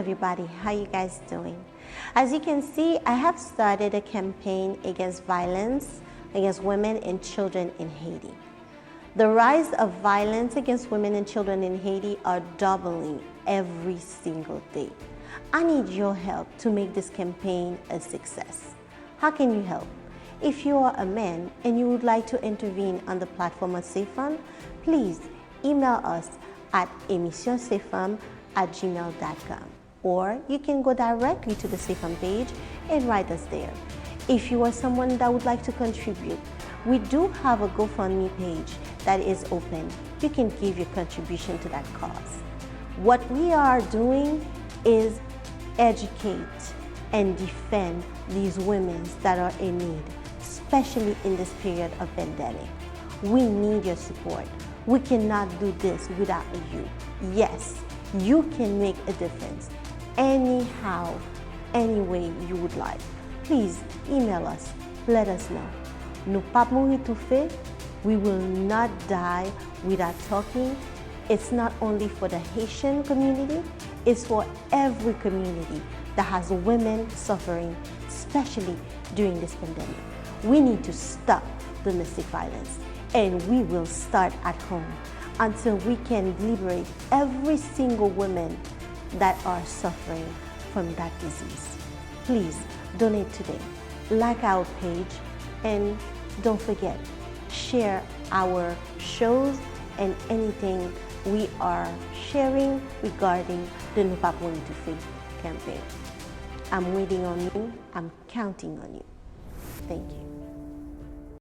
everybody, how you guys doing? As you can see, I have started a campaign against violence against women and children in Haiti. The rise of violence against women and children in Haiti are doubling every single day. I need your help to make this campaign a success. How can you help? If you are a man and you would like to intervene on the platform of SafeFemme, please email us at emisionsafefemme@gmail.com, or you can go directly to the SafeFemme page and write us there. If you are someone that would like to contribute, we do have a GoFundMe page that is open. You can give your contribution to that cause. What we are doing is educate and defend these women that are in need, especially in this period of pandemic. We need your support. We cannot do this without you. Yes, you can make a difference anyhow, any way you would like. Please email us, let us know. Nous pas mourir tout fait. We will not die without talking. It's not only for the Haitian community, it's for every community that has women suffering, especially during this pandemic. We need to stop domestic violence, and we will start at home until we can liberate every single woman that are suffering from that disease. Please donate today, like our page, and don't forget, share our shows and anything we are sharing regarding the Nous pas mourir tout fait campaign. I'm waiting on you. I'm counting on you. Thank you.